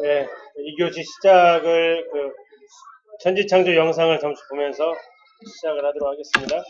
네, 이 교시 시작을 천지창조 영상을 잠시 보면서 시작을 하도록 하겠습니다.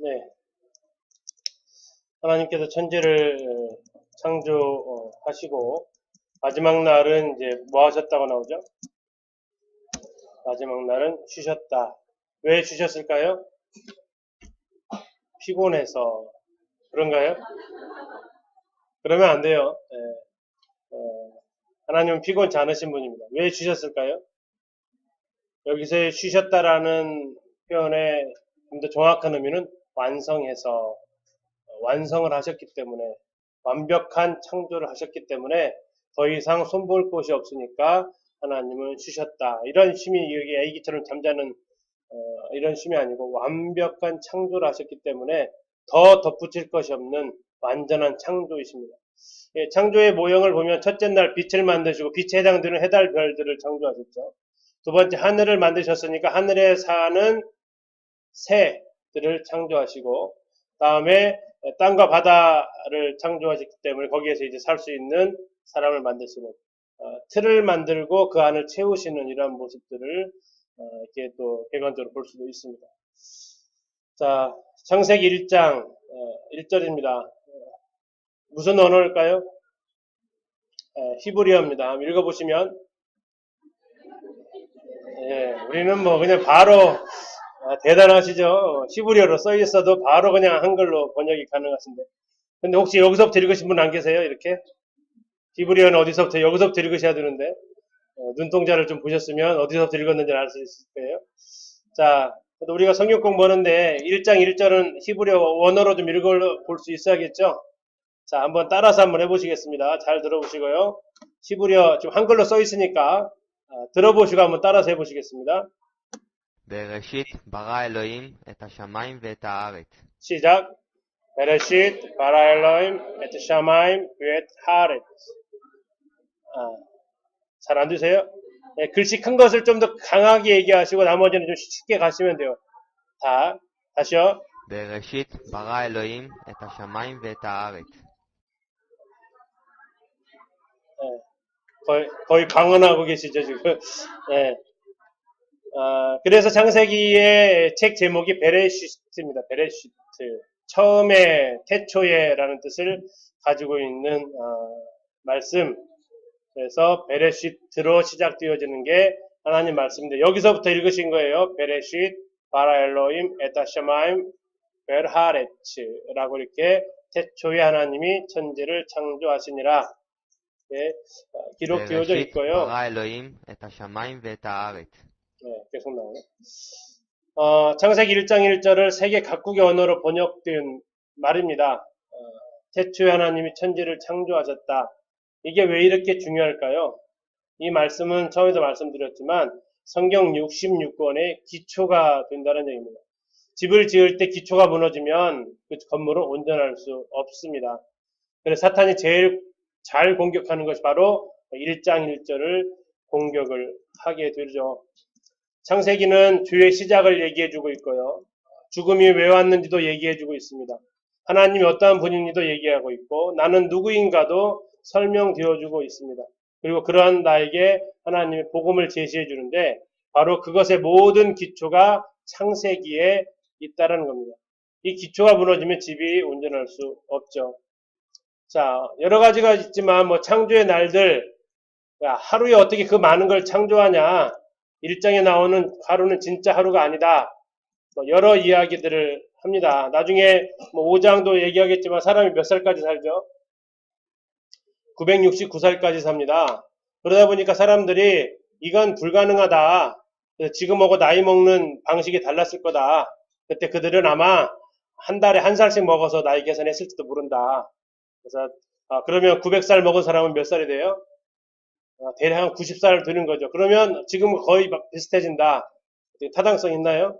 네, 하나님께서 천지를 창조하시고 마지막 날은 이제 뭐 하셨다고 나오죠? 마지막 날은 쉬셨다. 왜 쉬셨을까요? 피곤해서. 그런가요? 그러면 안 돼요. 하나님은 피곤치 않으신 분입니다. 왜 쉬셨을까요? 여기서의 쉬셨다라는 표현의 좀 더 정확한 의미는 완성해서 완성을 하셨기 때문에 완벽한 창조를 하셨기 때문에 더 이상 손볼 곳이 없으니까 하나님은 쉬셨다. 이런 쉼이 여기 애기처럼 잠자는 이런 쉼이 아니고 완벽한 창조를 하셨기 때문에 더 덧붙일 것이 없는 완전한 창조이십니다. 예, 창조의 모형을 보면 첫째 날 빛을 만드시고 빛에 해당되는 해달 별들을 창조하셨죠. 두 번째 하늘을 만드셨으니까 하늘에 사는 새들을 창조하시고 다음에 땅과 바다를 창조하셨기 때문에 거기에서 이제 살 수 있는 사람을 만드시는 틀을 만들고 그 안을 채우시는 이러한 모습들을 이렇게 또 객관적으로 볼 수도 있습니다. 자, 창세기 1장 1절입니다. 무슨 언어일까요? 히브리어입니다. 읽어보시면 우리는 뭐 그냥 바로 대단하시죠. 히브리어로 써 있어도 바로 그냥 한글로 번역이 가능하신데 근데 혹시 여기서부터 읽으신 분 안 계세요? 이렇게? 히브리어는 어디서부터, 여기서부터 읽으셔야 되는데, 눈동자를 좀 보셨으면 어디서부터 읽었는지 알 수 있을 거예요. 자, 우리가 성경 공부하는데 1장 1절은 히브리어 원어로 좀 읽어볼 수 있어야겠죠? 자, 한번 따라서 한번 해보시겠습니다. 잘 들어보시고요. 히브리어 지금 한글로 써 있으니까 들어보시고 한번 따라서 해보시겠습니다. בראשית ברא אלוהים את השמיים ואת הארץ. 시작. 베레쉿 바라 엘로임 에트 샤마임 웨트 하렛. 잘 안 드세요? 네, 글씨 큰 것을 좀 더 강하게 얘기하시고 나머지는 좀 쉽게 가시면 돼요. 다시요. בראשית ברא אלוהים את השמיים ואת הארץ. 거의 방언하고 계시죠, 지금. 네. 그래서 창세기의 책 제목이 베레시트입니다. 베레시트. 처음에, 태초에라는 뜻을 가지고 있는, 말씀. 그래서 베레시트로 시작되어지는 게 하나님 말씀인데, 여기서부터 읽으신 거예요. 베레시트, 바라 엘로임, 에타 샤마임, 벨하레츠라고 이렇게 태초에 하나님이 천지를 창조하시니라. 네, 기록되어져 בראשית 있고요. ברא אלוהים את השמיים ואת הארץ. 네, 계속 나오네. 창세기 1장 1절을 세계 각국의 언어로 번역된 말입니다. 태초에 하나님이 천지를 창조하셨다. 이게 왜 이렇게 중요할까요? 이 말씀은 처음에도 말씀드렸지만 성경 66권의 기초가 된다는 얘기입니다. 집을 지을 때 기초가 무너지면 그 건물은 온전할 수 없습니다. 그래서 사탄이 제일 잘 공격하는 것이 바로 1장 1절을 공격을 하게 되죠. 창세기는 주의 시작을 얘기해주고 있고요. 죽음이 왜 왔는지도 얘기해주고 있습니다. 하나님이 어떠한 분인지도 얘기하고 있고 나는 누구인가도 설명되어주고 있습니다. 그리고 그러한 나에게 하나님의 복음을 제시해 주는데 바로 그것의 모든 기초가 창세기에 있다는 겁니다. 이 기초가 무너지면 집이 온전할 수 없죠. 자, 여러 가지가 있지만 뭐 창조의 날들, 하루에 어떻게 그 많은 걸 창조하냐? 1장에 나오는 하루는 진짜 하루가 아니다. 뭐 여러 이야기들을 합니다. 나중에 뭐 5장도 얘기하겠지만 사람이 몇 살까지 살죠? 969살까지 삽니다. 그러다 보니까 사람들이 이건 불가능하다. 지금하고 나이 먹는 방식이 달랐을 거다. 그때 그들은 아마 한 달에 한 살씩 먹어서 나이 계산했을지도 모른다. 그래서 그러면 900살 먹은 사람은 몇 살이 돼요? 대략 90살 되는 거죠. 그러면 지금 거의 비슷해진다. 타당성 있나요?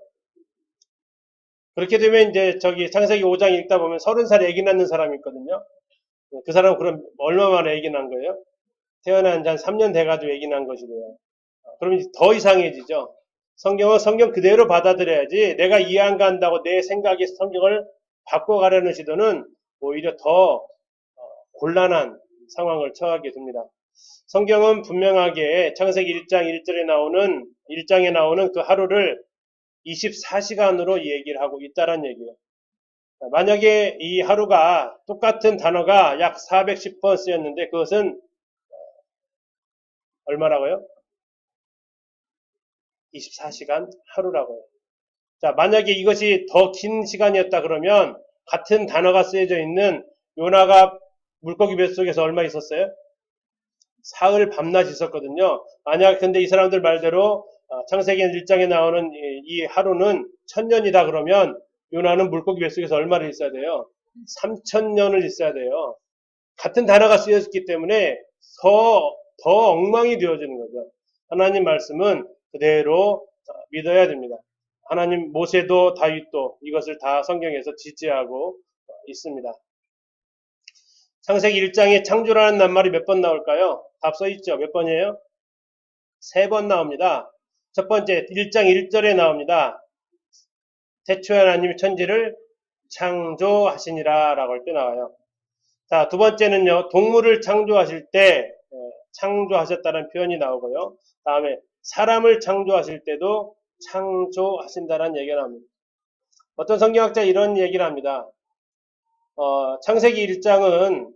그렇게 되면 이제 창세기 5장 읽다 보면 30살에 아기 낳는 사람이 있거든요. 그 사람은 그럼 얼마 만에 아기 낳은 거예요? 태어난 지 한 3년 돼가지고 아기 낳은 것이 돼요. 그러면 더 이상해지죠. 성경은 성경 그대로 받아들여야지 내가 이해 안 간다고 내 생각에 성경을 바꿔가려는 시도는 오히려 더 곤란한 상황을 처하게 됩니다. 성경은 분명하게 창세기 1장 1장에 나오는 그 하루를 24시간으로 얘기를 하고 있다는 얘기예요. 만약에 이 하루가 똑같은 단어가 약 410번 쓰였는데 그것은 얼마라고요? 24시간 하루라고요. 자, 만약에 이것이 더 긴 시간이었다 그러면 같은 단어가 쓰여져 있는 요나가 물고기 뱃속에서 얼마 있었어요? 사흘 밤낮 있었거든요. 만약 근데 이 사람들 말대로 창세기 1장에 나오는 이 하루는 1000년이다 그러면 요나는 물고기 뱃속에서 얼마를 있어야 돼요? 3000년을 있어야 돼요. 같은 단어가 쓰여졌기 때문에 더 엉망이 되어지는 거죠. 하나님 말씀은 그대로 믿어야 됩니다. 하나님 모세도 다윗도 이것을 다 성경에서 지지하고 있습니다. 창세기 1장에 창조라는 낱말이 몇 번 나올까요? 답 써있죠. 몇 번이에요? 3번 나옵니다. 첫 번째 1장 1절에 나옵니다. 태초에 하나님이 천지를 창조하시니라 라고 할 때 나와요. 자, 두 번째는요. 동물을 창조하실 때 창조하셨다는 표현이 나오고요. 다음에 사람을 창조하실 때도 창조하신다는 얘기가 나옵니다. 어떤 성경학자 이런 얘기를 합니다. 창세기 1장은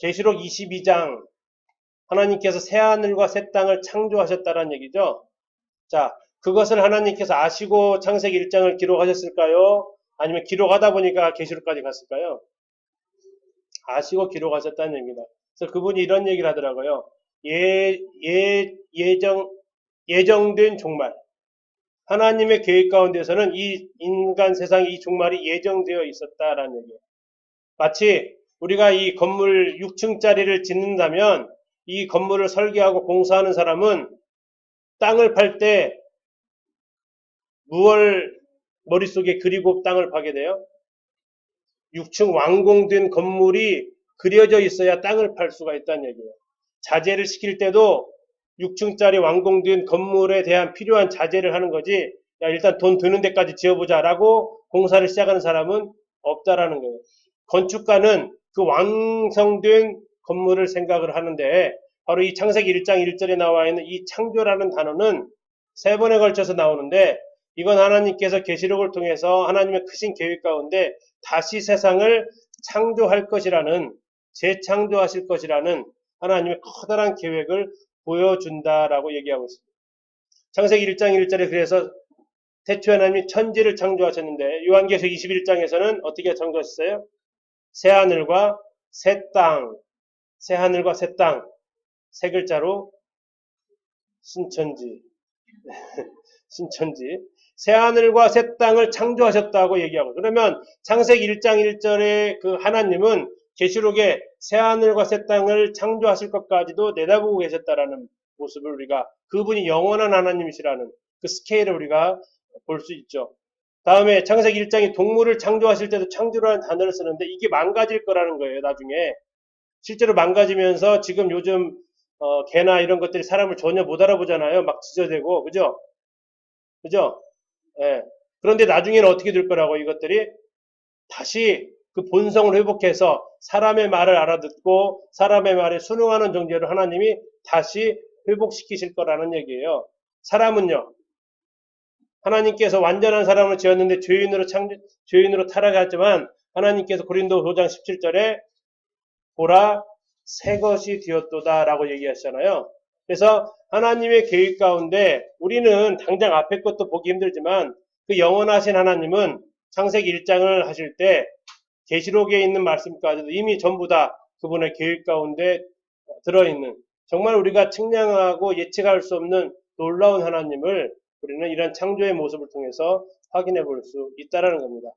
계시록 22장 하나님께서 새하늘과 새 땅을 창조하셨다는 얘기죠. 자, 그것을 하나님께서 아시고 창세기 1장을 기록하셨을까요? 아니면 기록하다 보니까 계시록까지 갔을까요? 아시고 기록하셨다는 얘기입니다. 그래서 그분이 이런 얘기를 하더라고요. 예정된 종말. 하나님의 계획 가운데서는 이 인간 세상에 이 종말이 예정되어 있었다라는 얘기예요. 마치 우리가 이 건물 6층짜리를 짓는다면 이 건물을 설계하고 공사하는 사람은 땅을 팔 때 무엇을 머릿속에 그리고 땅을 파게 돼요? 6층 완공된 건물이 그려져 있어야 땅을 팔 수가 있다는 얘기예요. 자재를 시킬 때도 6층짜리 완공된 건물에 대한 필요한 자재를 하는 거지, 야, 일단 돈 드는 데까지 지어보자라고 공사를 시작하는 사람은 없다라는 거예요. 건축가는 그 완성된 건물을 생각을 하는데, 바로 이 창세기 1장 1절에 나와 있는 이 창조라는 단어는 3번에 걸쳐서 나오는데, 이건 하나님께서 계시록을 통해서 하나님의 크신 계획 가운데 다시 세상을 창조할 것이라는, 재창조하실 것이라는 하나님의 커다란 계획을 보여준다라고 얘기하고 있습니다. 창세기 1장 1절에 그래서 태초에 하나님이 천지를 창조하셨는데, 요한계시록 21장에서는 어떻게 창조하셨어요? 새하늘과 새 땅, 새하늘과 새 땅, 세 글자로 신천지, 신천지, 새하늘과 새 땅을 창조하셨다고 얘기하고, 그러면 창세기 1장 1절에 그 하나님은 계시록에 새하늘과 새 땅을 창조하실 것까지도 내다보고 계셨다라는 모습을 우리가, 그분이 영원한 하나님이시라는 그 스케일을 우리가 볼 수 있죠. 다음에 창세기 1장이 동물을 창조하실 때도 창조라는 단어를 쓰는데 이게 망가질 거라는 거예요, 나중에. 실제로 망가지면서 지금 요즘 개나 이런 것들이 사람을 전혀 못 알아보잖아요. 막 지저대고, 그죠? 그죠? 예. 그런데 나중에는 어떻게 될 거라고, 이것들이 다시 그 본성을 회복해서 사람의 말을 알아듣고 사람의 말에 순응하는 존재로 하나님이 다시 회복시키실 거라는 얘기예요. 사람은요, 하나님께서 완전한 사람을 지었는데 죄인으로 타락했지만 하나님께서 고린도 5장 17절에 보라 새 것이 되었도다 라고 얘기하시잖아요. 그래서 하나님의 계획 가운데 우리는 당장 앞에 것도 보기 힘들지만 그 영원하신 하나님은 창세기 1장을 하실 때 계시록에 있는 말씀까지도 이미 전부 다 그분의 계획 가운데 들어있는, 정말 우리가 측량하고 예측할 수 없는 놀라운 하나님을 우리는 이런 창조의 모습을 통해서 확인해 볼 수 있다는 겁니다.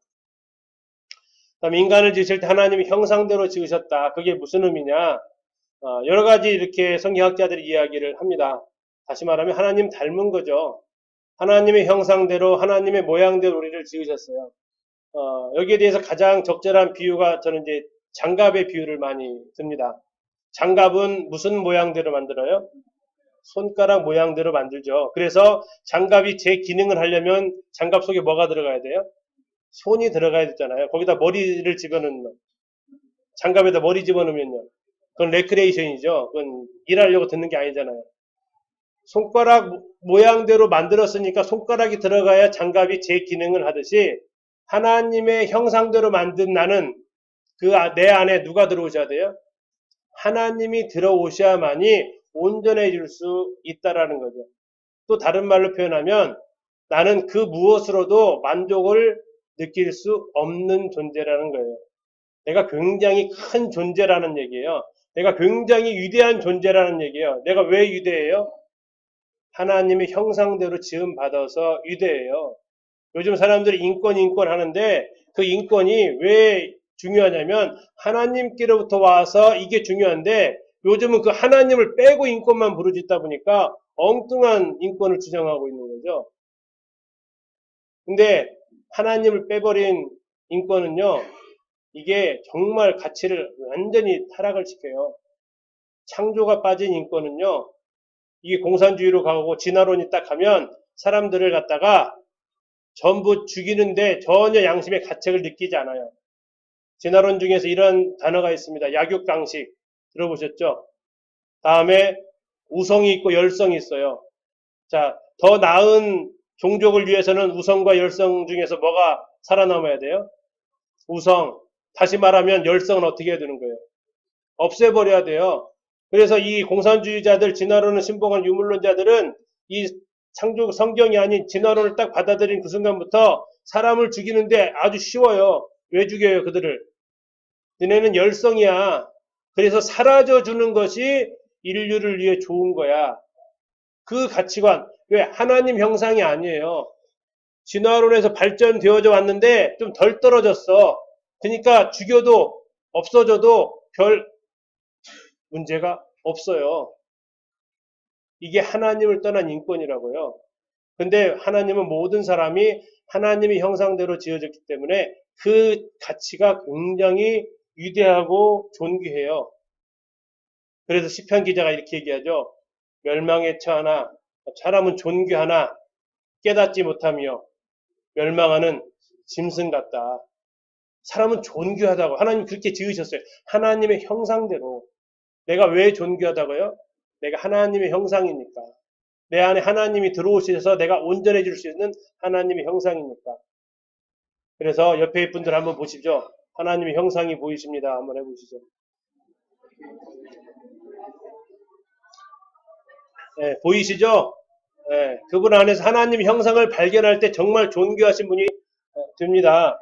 그다음 인간을 지으실 때 하나님이 형상대로 지으셨다. 그게 무슨 의미냐? 여러 가지 이렇게 성경학자들이 이야기를 합니다. 다시 말하면 하나님 닮은 거죠. 하나님의 형상대로, 하나님의 모양대로 우리를 지으셨어요. 여기에 대해서 가장 적절한 비유가 저는 이제 장갑의 비유를 많이 듭니다. 장갑은 무슨 모양대로 만들어요? 손가락 모양대로 만들죠. 그래서 장갑이 제 기능을 하려면 장갑 속에 뭐가 들어가야 돼요? 손이 들어가야 되잖아요. 거기다 머리를 집어넣는, 장갑에다 머리 집어넣으면요, 그건 레크레이션이죠. 그건 일하려고 듣는 게 아니잖아요. 손가락 모양대로 만들었으니까 손가락이 들어가야 장갑이 제 기능을 하듯이 하나님의 형상대로 만든 나는 내 안에 누가 들어오셔야 돼요? 하나님이 들어오셔야만이 온전해질 수 있다라는 거죠. 또 다른 말로 표현하면 나는 그 무엇으로도 만족을 느낄 수 없는 존재라는 거예요. 내가 굉장히 큰 존재라는 얘기예요. 내가 굉장히 위대한 존재라는 얘기예요. 내가 왜 위대해요? 하나님의 형상대로 지음 받아서 위대해요. 요즘 사람들이 인권 하는데 그 인권이 왜 중요하냐면 하나님께로부터 와서 이게 중요한데 요즘은 그 하나님을 빼고 인권만 부르짖다 보니까 엉뚱한 인권을 주장하고 있는 거죠. 근데 하나님을 빼버린 인권은요, 이게 정말 가치를 완전히 타락을 시켜요. 창조가 빠진 인권은요, 이게 공산주의로 가고 진화론이 딱 가면 사람들을 갖다가 전부 죽이는데 전혀 양심의 가책을 느끼지 않아요. 진화론 중에서 이런 단어가 있습니다. 약육강식 들어보셨죠? 다음에 우성이 있고 열성이 있어요. 자, 더 나은 종족을 위해서는 우성과 열성 중에서 뭐가 살아남아야 돼요? 우성. 다시 말하면 열성은 어떻게 해야 되는 거예요? 없애버려야 돼요. 그래서 이 공산주의자들, 진화론을 신봉한 유물론자들은 이 창조 성경이 아닌 진화론을 딱 받아들인 그 순간부터 사람을 죽이는데 아주 쉬워요. 왜 죽여요, 그들을? 너네는 열성이야. 그래서 사라져주는 것이 인류를 위해 좋은 거야. 그 가치관. 왜? 하나님 형상이 아니에요. 진화론에서 발전되어져 왔는데 좀 덜 떨어졌어. 그러니까 죽여도 없어져도 별 문제가 없어요. 이게 하나님을 떠난 인권이라고요. 근데 하나님은 모든 사람이 하나님의 형상대로 지어졌기 때문에 그 가치가 굉장히 위대하고 존귀해요. 그래서 시편 기자가 이렇게 얘기하죠. 멸망에 처하나 사람은 존귀하나 깨닫지 못하며 멸망하는 짐승 같다. 사람은 존귀하다고 하나님 그렇게 지으셨어요. 하나님의 형상대로. 내가 왜 존귀하다고요? 내가 하나님의 형상이니까. 내 안에 하나님이 들어오셔서 내가 온전해질 수 있는 하나님의 형상이니까. 그래서 옆에 분들 한번 보시죠. 하나님의 형상이 보이십니다. 한번 해보시죠. 네, 보이시죠? 네, 그분 안에서 하나님의 형상을 발견할 때 정말 존귀하신 분이 됩니다.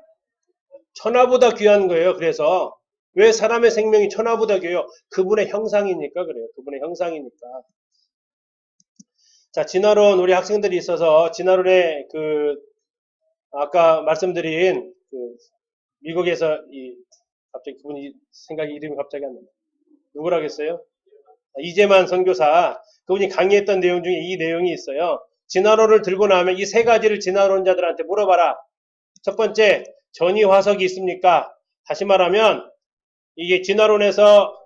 천하보다 귀한 거예요. 그래서 왜 사람의 생명이 천하보다 귀해요? 그분의 형상이니까 그래요. 그분의 형상이니까. 자, 진화론 우리 학생들이 있어서 진화론의 아까 말씀드린 미국에서 갑자기 그분이 이름이 갑자기 안 나요. 누구라겠어요? 이재만 선교사. 그분이 강의했던 내용 중에 이 내용이 있어요. 진화론을 들고 나면 이 세 가지를 진화론자들한테 물어봐라. 첫 번째, 전이 화석이 있습니까? 다시 말하면 이게 진화론에서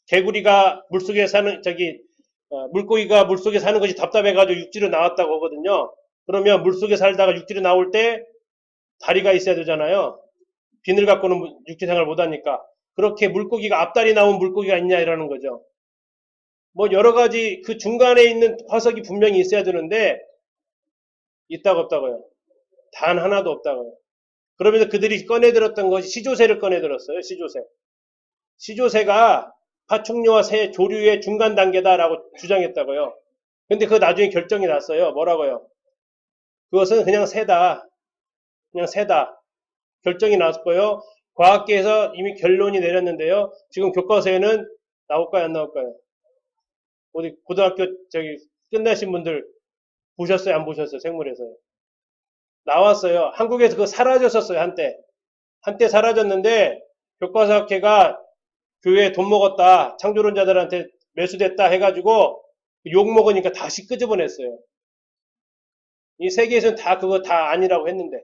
개구리가 물속에 사는 물고기가 물속에 사는 것이 답답해가지고 육지로 나왔다고 하거든요. 그러면 물속에 살다가 육지로 나올 때 다리가 있어야 되잖아요. 비늘 갖고는 육지 생활 못하니까. 그렇게 물고기가 앞다리 나온 물고기가 있냐 이러는 거죠. 뭐 여러 가지 그 중간에 있는 화석이 분명히 있어야 되는데 있다고 없다고요? 단 하나도 없다고요. 그러면서 그들이 꺼내들었던 것이 시조새를 꺼내들었어요. 시조새가 파충류와 새 조류의 중간 단계다라고 주장했다고요. 근데 그거 나중에 결정이 났어요. 뭐라고요? 그것은 그냥 새다. 그냥 새다. 결정이 났고요. 과학계에서 이미 결론이 내렸는데요. 지금 교과서에는 나올까요? 안 나올까요? 어디 고등학교 끝나신 분들 보셨어요? 안 보셨어요? 생물에서요. 나왔어요. 한국에서 그거 사라졌었어요. 한때 사라졌는데 교과서학회가 교회에 돈 먹었다. 창조론자들한테 매수됐다 해가지고 욕 먹으니까 다시 끄집어냈어요. 이 세계에서는 그거 다 아니라고 했는데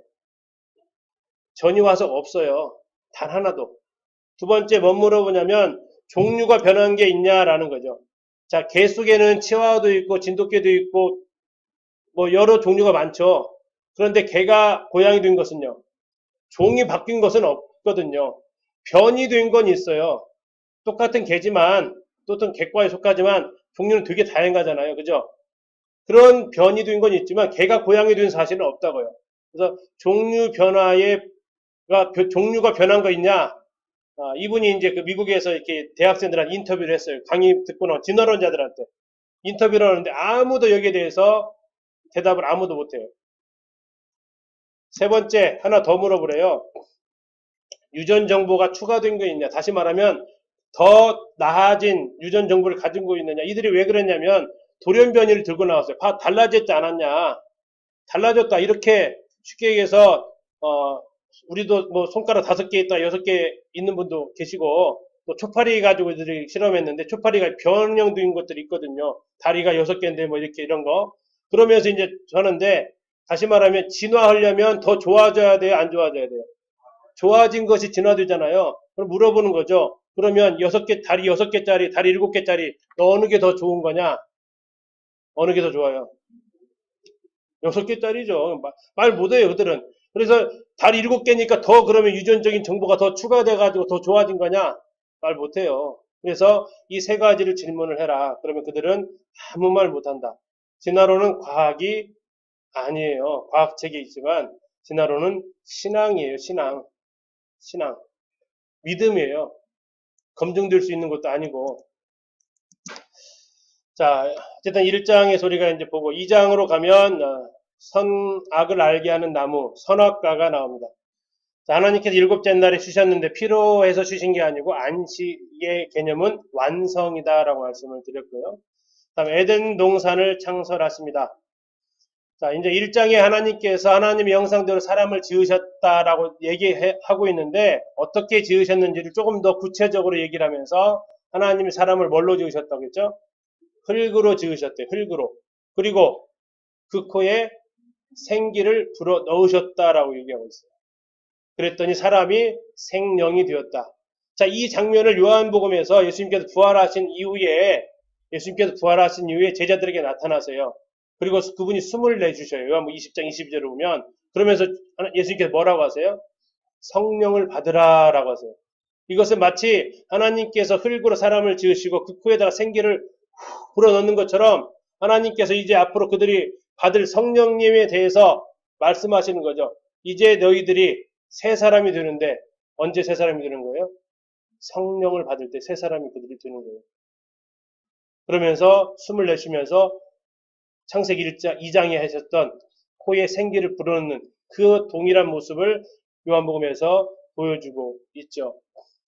전이 화석 없어요. 단 하나도. 두 번째 뭐 물어보냐면 종류가 변한 게 있냐라는 거죠. 자, 개 속에는 치와와도 있고 진돗개도 있고 뭐 여러 종류가 많죠. 그런데 개가 고양이 된 것은요. 종이 바뀐 것은 없거든요. 변이 된 건 있어요. 똑같은 개지만 또는 개과에 속하지만 종류는 되게 다양하잖아요. 그죠? 그런 변이 된 건 있지만 개가 고양이 된 사실은 없다고요. 그래서 종류가 변한 거 있냐? 이분이 이제 그 미국에서 이렇게 대학생들한테 인터뷰를 했어요. 강의 듣고 나온 진화론자들한테 인터뷰를 하는데 아무도 여기에 대해서 대답을 아무도 못해요. 세 번째 하나 더 물어보래요. 유전 정보가 추가된 거 있냐? 다시 말하면 더 나아진 유전 정보를 가지고 있느냐? 이들이 왜 그랬냐면 돌연변이를 들고 나왔어요. 달라졌지 않았냐? 달라졌다. 이렇게 쉽게 얘기해서 우리도 뭐 손가락 5개 있다, 6개 있는 분도 계시고 또 초파리 가지고 이들이 실험했는데 초파리가 변형된 것들이 있거든요. 다리가 6개인데 뭐 이렇게 이런 거. 그러면서 이제 하는데 다시 말하면 진화하려면 더 좋아져야 돼요? 안 좋아져야 돼요? 좋아진 것이 진화되잖아요. 그럼 물어보는 거죠. 그러면 다리 6개짜리, 다리 7개짜리 어느 게 더 좋은 거냐? 어느 게 더 좋아요? 6개짜리죠. 말 못해요, 그들은. 그래서 다리 7개니까 더 그러면 유전적인 정보가 더 추가돼가지고 더 좋아진 거냐? 말 못해요. 그래서 이 세 가지를 질문을 해라. 그러면 그들은 아무 말 못한다. 진화론은 과학이 아니에요. 과학책에 있지만 진화론은 신앙이에요. 신앙. 믿음이에요. 검증될 수 있는 것도 아니고. 자, 어쨌든 1장의 소리가 이제 보고 2장으로 가면 선악을 알게 하는 나무, 선악과가 나옵니다. 자, 하나님께서 일곱째 날에 쉬셨는데 피로해서 쉬신 게 아니고 안식의 개념은 완성이다라고 말씀을 드렸고요. 다음 에덴 동산을 창설하십니다. 자, 이제 1장에 하나님께서 하나님의 형상대로 사람을 지으셨다라고 얘기하고 있는데 어떻게 지으셨는지를 조금 더 구체적으로 얘기를 하면서 하나님이 사람을 뭘로 지으셨다고 했죠? 흙으로 지으셨대요. 흙으로. 그리고 그 코에 생기를 불어 넣으셨다라고 얘기하고 있어요. 그랬더니 사람이 생명이 되었다. 자, 이 장면을 요한복음에서 예수님께서 부활하신 이후에 제자들에게 나타나세요. 그리고 그분이 숨을 내주셔요. 요한복음 20장 22절을 보면. 그러면서 예수님께서 뭐라고 하세요? 성령을 받으라라고 하세요. 이것은 마치 하나님께서 흙으로 사람을 지으시고 그 코에다가 생기를 불어넣는 것처럼 하나님께서 이제 앞으로 그들이 받을 성령님에 대해서 말씀하시는 거죠. 이제 너희들이 새 사람이 되는데 언제 새 사람이 되는 거예요? 성령을 받을 때 새 사람이 그들이 되는 거예요. 그러면서 숨을 내쉬면서 창세기 2장에 하셨던 코에 생기를 불어넣는 그 동일한 모습을 요한복음에서 보여주고 있죠.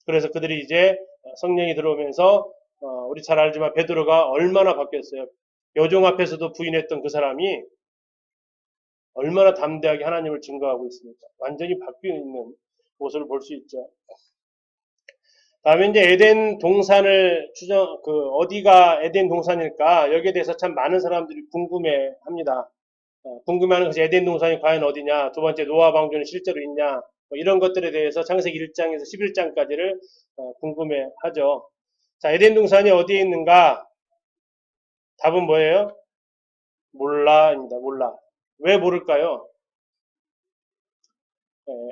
그래서 그들이 이제 성령이 들어오면서 우리 잘 알지만 베드로가 얼마나 바뀌었어요. 여종 앞에서도 부인했던 그 사람이 얼마나 담대하게 하나님을 증거하고 있습니까? 완전히 바뀌어 있는 모습을 볼 수 있죠. 다음에 이제 에덴 동산을 어디가 에덴 동산일까? 여기에 대해서 참 많은 사람들이 궁금해 합니다. 궁금해하는 것이 에덴 동산이 과연 어디냐? 두 번째, 노아 방주는 실제로 있냐? 이런 것들에 대해서 창세기 1장에서 11장까지를 궁금해 하죠. 자, 에덴 동산이 어디에 있는가? 답은 뭐예요? 몰라입니다. 몰라. 왜 모를까요?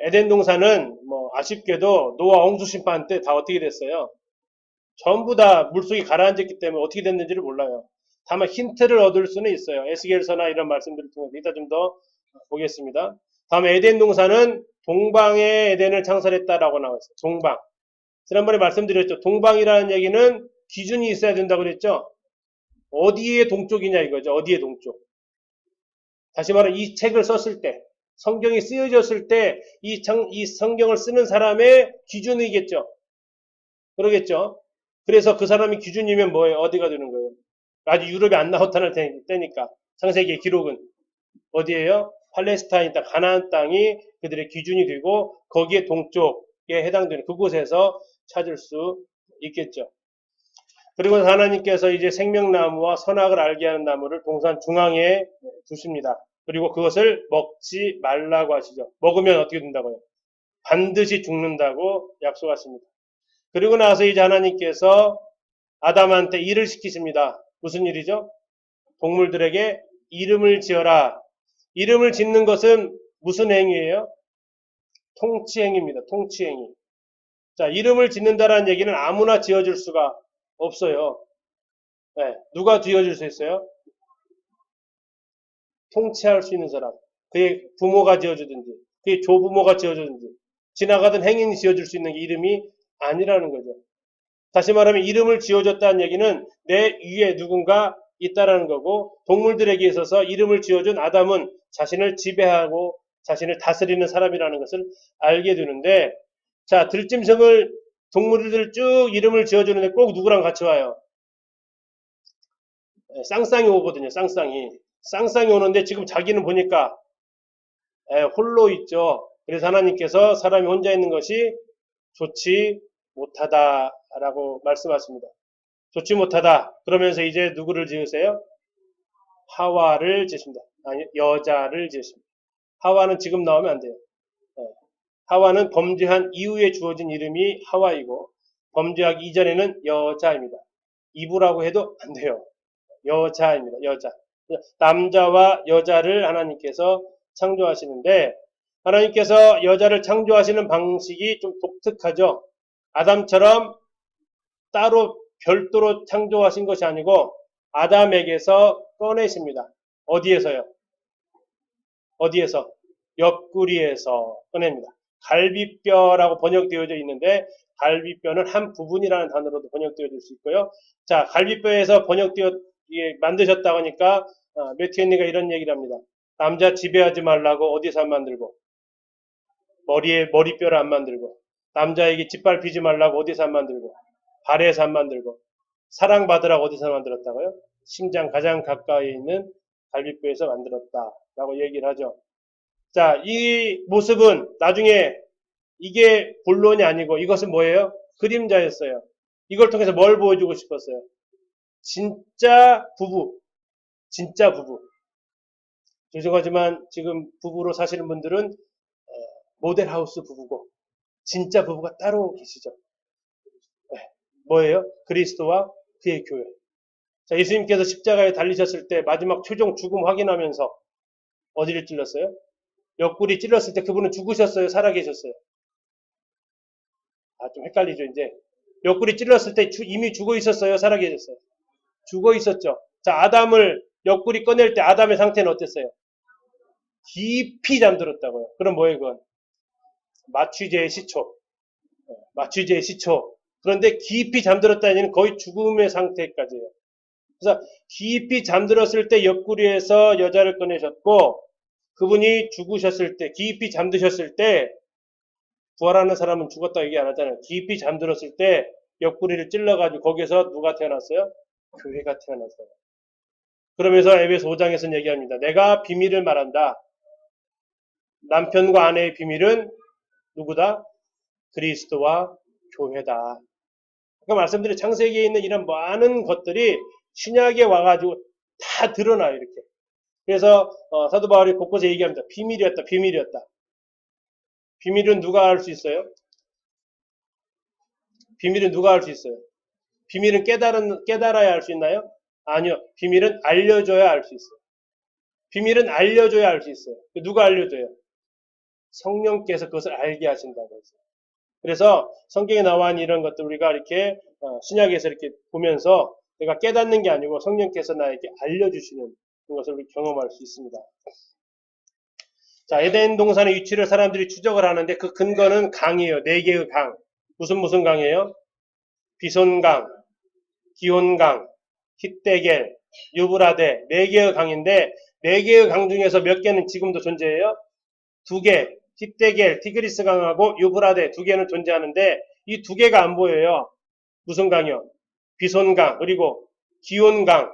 에덴 동산은 아쉽게도 노아 홍수 심판 때 다 어떻게 됐어요? 전부 다 물속이 가라앉았기 때문에 어떻게 됐는지를 몰라요. 다만 힌트를 얻을 수는 있어요. 에스겔서나 이런 말씀들을 통해서 이따 좀 더 보겠습니다. 다음에 에덴 동산은 동방의 에덴을 창설했다라고 나와있어요. 동방. 지난번에 말씀드렸죠. 동방이라는 얘기는 기준이 있어야 된다고 그랬죠. 어디에 동쪽이냐 이거죠. 어디에 동쪽. 다시 말해 이 책을 썼을 때 성경이 쓰여졌을 때 이 성경을 쓰는 사람의 기준이겠죠. 그러겠죠. 그래서 그 사람이 기준이면 뭐예요? 어디가 되는 거예요? 아직 유럽이 안 나타날 때니까. 창세기의 기록은 어디예요? 팔레스타인 땅, 가나안 땅이 그들의 기준이 되고 거기에 동쪽에 해당되는 그곳에서 찾을 수 있겠죠. 그리고 하나님께서 이제 생명나무와 선악을 알게 하는 나무를 동산 중앙에 두십니다. 그리고 그것을 먹지 말라고 하시죠. 먹으면 어떻게 된다고요? 반드시 죽는다고 약속하십니다. 그리고 나서 이제 하나님께서 아담한테 일을 시키십니다. 무슨 일이죠? 동물들에게 이름을 지어라. 이름을 짓는 것은 무슨 행위예요? 통치행위입니다. 통치행위. 자, 이름을 짓는다라는 얘기는 아무나 지어줄 수가 없어요. 네, 누가 지어줄 수 있어요? 통치할 수 있는 사람. 그의 부모가 지어주든지, 그의 조부모가 지어주든지, 지나가던 행인이 지어줄 수 있는 게 이름이 아니라는 거죠. 다시 말하면 이름을 지어줬다는 얘기는 내 위에 누군가 있다라는 거고, 동물들에게 있어서 이름을 지어준 아담은 자신을 지배하고 자신을 다스리는 사람이라는 것을 알게 되는데, 자, 들짐승을 동물들 쭉 이름을 지어주는데 꼭 누구랑 같이 와요? 쌍쌍이 오거든요. 쌍쌍이 오는데 지금 자기는 보니까 홀로 있죠. 그래서 하나님께서 사람이 혼자 있는 것이 좋지 못하다라고 말씀하십니다. 좋지 못하다. 그러면서 이제 누구를 지으세요? 하와를 지으십니다. 아니, 여자를 지으십니다. 하와는 지금 나오면 안 돼요. 하와는 범죄한 이후에 주어진 이름이 하와이고 범죄하기 이전에는 여자입니다. 이브라고 해도 안 돼요. 여자입니다. 여자. 남자와 여자를 하나님께서 창조하시는데 하나님께서 여자를 창조하시는 방식이 좀 독특하죠. 아담처럼 따로 별도로 창조하신 것이 아니고 아담에게서 꺼내십니다. 어디에서요? 어디에서? 옆구리에서 꺼냅니다. 갈비뼈라고 번역되어져 있는데 갈비뼈는 한 부분이라는 단어로도 번역되어질 수 있고요. 자, 갈비뼈에서 만드셨다고 하니까 매튜 헨리가 이런 얘기를 합니다. 남자 지배하지 말라고 어디서 만들고 머리뼈를 안 만들고, 남자에게 짓밟히지 말라고 어디서 안 만들고, 발에서 안 만들고, 사랑받으라고 어디서 만들었다고요? 심장 가장 가까이 있는 갈비뼈에서 만들었다라고 얘기를 하죠. 자, 이 모습은 나중에 이게 본론이 아니고 이것은 뭐예요? 그림자였어요. 이걸 통해서 뭘 보여주고 싶었어요? 진짜 부부. 진짜 부부. 죄송하지만 지금 부부로 사시는 분들은 모델하우스 부부고 진짜 부부가 따로 계시죠. 뭐예요? 그리스도와 그의 교회. 자, 예수님께서 십자가에 달리셨을 때 마지막 최종 죽음 확인하면서 어디를 찔렀어요? 옆구리 찔렀을 때 그분은 죽으셨어요? 살아계셨어요? 좀 헷갈리죠, 이제. 옆구리 찔렀을 때 이미 죽어 있었어요? 살아계셨어요? 죽어 있었죠. 자, 아담을 옆구리 꺼낼 때 아담의 상태는 어땠어요? 깊이 잠들었다고요. 그럼 뭐예요, 그건? 마취제의 시초. 마취제의 시초. 그런데 깊이 잠들었다는 얘기는 거의 죽음의 상태까지예요. 그래서 깊이 잠들었을 때 옆구리에서 여자를 꺼내셨고, 그분이 죽으셨을 때, 깊이 잠드셨을 때, 부활하는 사람은 죽었다고 얘기 안 하잖아요. 깊이 잠들었을 때 옆구리를 찔러가지고 거기서 누가 태어났어요? 교회가 태어났어요. 그러면서 에베소 5장에서는 얘기합니다. 내가 비밀을 말한다. 남편과 아내의 비밀은 누구다? 그리스도와 교회다. 그러니까 말씀드린 창세기에 있는 이런 많은 것들이 신약에 와가지고 다 드러나요, 이렇게. 그래서 사도 바울이 곳곳에 얘기합니다. 비밀이었다, 비밀이었다. 비밀은 누가 알 수 있어요? 비밀은 누가 알 수 있어요? 비밀은 깨달아야 알 수 있나요? 아니요. 비밀은 알려줘야 알 수 있어요. 비밀은 알려줘야 알 수 있어요. 누가 알려줘요? 성령께서 그것을 알게 하신다고 했어요. 그래서 성경에 나와 있는 이런 것들 우리가 이렇게 신약에서 이렇게 보면서 내가 깨닫는 게 아니고 성령께서 나에게 알려주시는 것을 우리 경험할 수 있습니다. 자, 에덴 동산의 위치를 사람들이 추적을 하는데 그 근거는 강이에요. 4개의 강. 무슨 강이에요? 비손강, 기온강, hit데겔, 유브라데 4개의 강인데 4개의 강 중에서 몇 개는 지금도 존재해요? 2개, hit데겔, 티그리스 강하고 유브라데 2개는 존재하는데 이 2개가 안 보여요. 무슨 강이요? 비손강 그리고 기온강.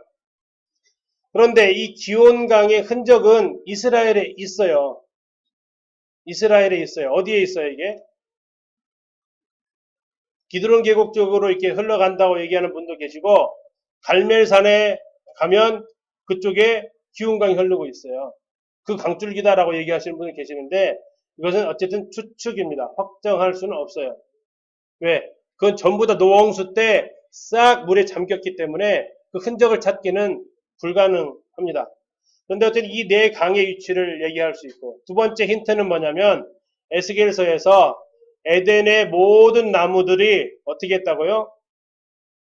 그런데 이 기온강의 흔적은 이스라엘에 있어요. 이스라엘에 있어요. 어디에 있어요, 이게? 기드론 계곡 쪽으로 이렇게 흘러간다고 얘기하는 분도 계시고, 갈멜산에 가면 그쪽에 기온강이 흐르고 있어요. 그 강줄기다라고 얘기하시는 분이 계시는데, 이것은 어쨌든 추측입니다. 확정할 수는 없어요. 왜? 그건 전부 다 노홍수 때 싹 물에 잠겼기 때문에 그 흔적을 찾기는 불가능합니다. 그런데 어쨌든 이 4강의 위치를 얘기할 수 있고, 두 번째 힌트는 뭐냐면, 에스겔서에서 에덴의 모든 나무들이 어떻게 했다고요?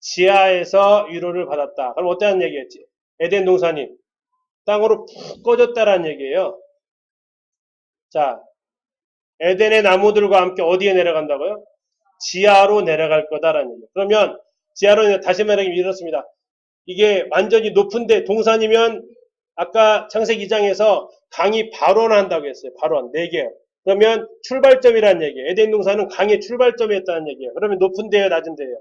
지하에서 위로를 받았다. 그럼 어떠한 얘기였지? 에덴 동산이 땅으로 푹 꺼졌다라는 얘기예요. 자, 에덴의 나무들과 함께 어디에 내려간다고요? 지하로 내려갈 거다라는 얘기예요. 그러면 지하로 다시 말하면 이렇습니다. 이게 완전히 높은데 동산이면 아까 창세기 2장에서 강이 발원한다고 했어요. 발원 4개. 그러면 출발점이라는 얘기예요. 에덴 동산은 강의 출발점이었다는 얘기예요. 그러면 높은 데예요, 낮은 데예요?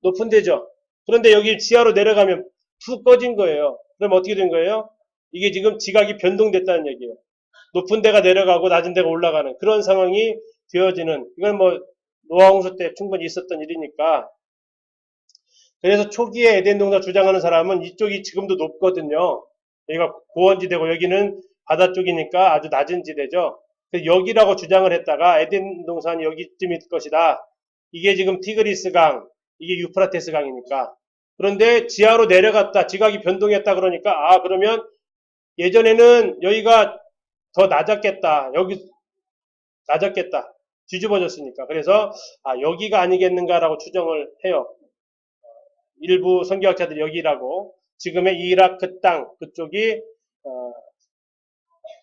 높은 데죠. 그런데 여기 지하로 내려가면 푹 꺼진 거예요. 그럼 어떻게 된 거예요? 이게 지금 지각이 변동됐다는 얘기예요. 높은 데가 내려가고 낮은 데가 올라가는 그런 상황이 되어지는, 이건 뭐 노아 홍수 때 충분히 있었던 일이니까. 그래서 초기에 에덴 동산 주장하는 사람은 이쪽이 지금도 높거든요. 여기가 고원지대고 여기는 바다 쪽이니까 아주 낮은 지대죠. 그래서 여기라고 주장을 했다가 에덴 동산이 여기쯤일 것이다. 이게 지금 티그리스 강, 이게 유프라테스 강이니까. 그런데 지하로 내려갔다, 지각이 변동했다 그러니까 그러면 예전에는 여기가 더 낮았겠다. 여기 낮았겠다. 뒤집어졌으니까. 그래서 여기가 아니겠는가라고 추정을 해요. 일부 선교학자들이 여기라고. 지금의 이라크 땅 그쪽이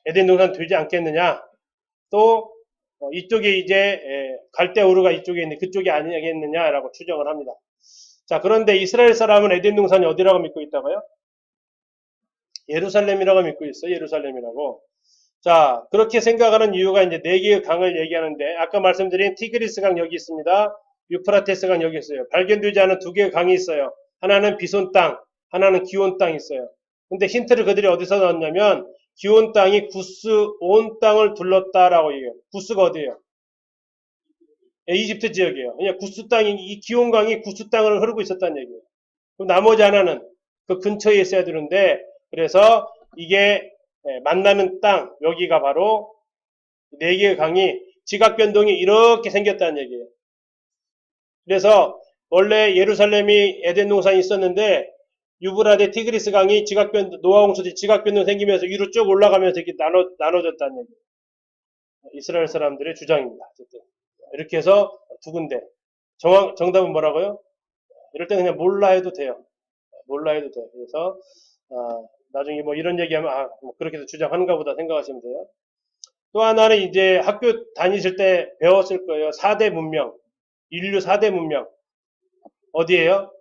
에덴 동산 되지 않겠느냐. 또 이쪽에 이제 갈대우르가 이쪽에 있는데 그쪽이 아니겠느냐라고 추정을 합니다. 자, 그런데 이스라엘 사람은 에덴 동산이 어디라고 믿고 있다고요? 예루살렘이라고 믿고 있어요. 예루살렘이라고. 자, 그렇게 생각하는 이유가 이제 네 개의 강을 얘기하는데, 아까 말씀드린 티그리스 강 여기 있습니다. 유프라테스 강 여기 있어요. 발견되지 않은 두 개의 강이 있어요. 하나는 비손 땅, 하나는 기온 땅이 있어요. 근데 힌트를 그들이 어디서 넣었냐면, 기온 땅이 구스 온 땅을 둘렀다라고 얘기해요. 구스가 어디예요? 예, 이집트 지역이에요. 그냥 구스 땅이, 이 기온 강이 구스 땅을 흐르고 있었다는 얘기예요. 그럼 나머지 하나는 그 근처에 있어야 되는데, 그래서 이게 만나는 땅, 여기가 바로 네 개의 강이 지각 변동이 이렇게 생겼다는 얘기예요. 그래서 원래 예루살렘이 에덴 동산이 있었는데 유브라데 티그리스 강이 지각 변동, 노아 홍수지 지각 변동 생기면서 위로 쭉 올라가면서 이렇게 나눠졌다는 얘기예요. 이스라엘 사람들의 주장입니다. 어쨌든 이렇게 해서 두 군데. 정답은 뭐라고요? 이럴 때 그냥 몰라 해도 돼요. 몰라 해도 돼요. 그래서 나중에 뭐 이런 얘기하면 뭐 그렇게 해서 주장하는가 보다 생각하시면 돼요. 또 하나는 이제 학교 다니실 때 배웠을 거예요. 4대 문명. 인류 4대 문명. 어디예요?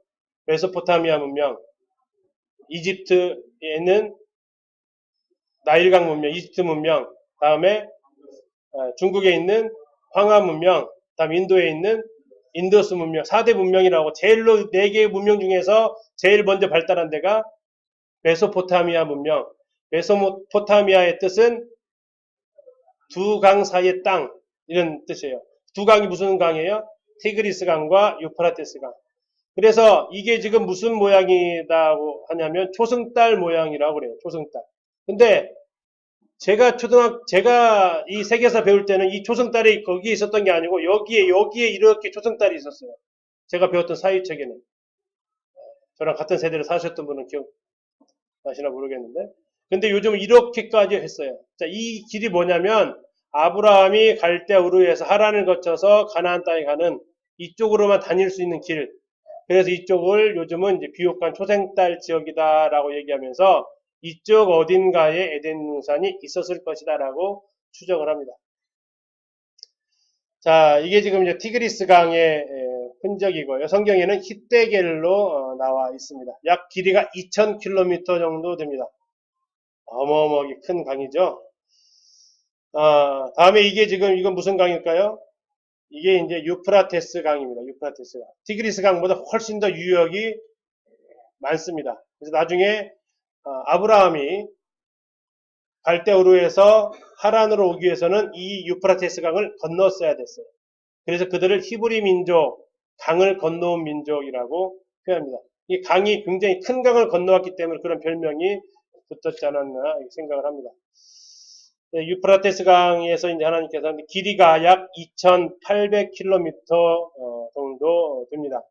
메소포타미아 문명. 이집트에는 나일강 문명, 이집트 문명. 다음에 중국에 있는 황하 문명. 다음 인도에 있는 인더스 문명. 4대 문명이라고 제일로 4개의 문명 중에서 제일 먼저 발달한 데가 메소포타미아 문명. 메소포타미아의 뜻은 두 강 사이의 땅 이런 뜻이에요. 두 강이 무슨 강이에요? 티그리스 강과 유프라테스 강. 그래서 이게 지금 무슨 모양이라고 하냐면 초승달 모양이라고 그래요. 초승달. 근데 제가 이 세계사 배울 때는 이 초승달이 거기에 있었던 게 아니고 여기에 이렇게 초승달이 있었어요. 제가 배웠던 사유책에는. 저랑 같은 세대를 사셨던 분은 기억나시나 모르겠는데. 근데 요즘 이렇게까지 했어요. 자, 이 길이 뭐냐면 아브라함이 갈대우르에서 하란을 거쳐서 가나안 땅에 가는 이쪽으로만 다닐 수 있는 길. 그래서 이쪽을 요즘은 이제 비옥한 초생달 지역이다라고 얘기하면서 이쪽 어딘가에 에덴 동산이 있었을 것이다라고 추정을 합니다. 자, 이게 지금 이제 티그리스 강의 흔적이고요. 성경에는 히데겔로 나와 있습니다. 약 길이가 2000km 정도 됩니다. 어마어마하게 큰 강이죠. 다음에 이게 지금 이건 무슨 강일까요? 이게 이제 유프라테스 강입니다. 유프라테스 강. 티그리스 강보다 훨씬 더 유역이 많습니다. 그래서 나중에 아브라함이 갈대우르에서 하란으로 오기 위해서는 이 유프라테스 강을 건넜어야 됐어요. 그래서 그들을 히브리 민족, 강을 건너온 민족이라고 표현합니다. 이 강이 굉장히 큰 강을 건너왔기 때문에 그런 별명이 붙었지 않았나 생각을 합니다. 네, 유프라테스 강에서 이제 하나님께서 길이가 약 2,800km 정도 됩니다.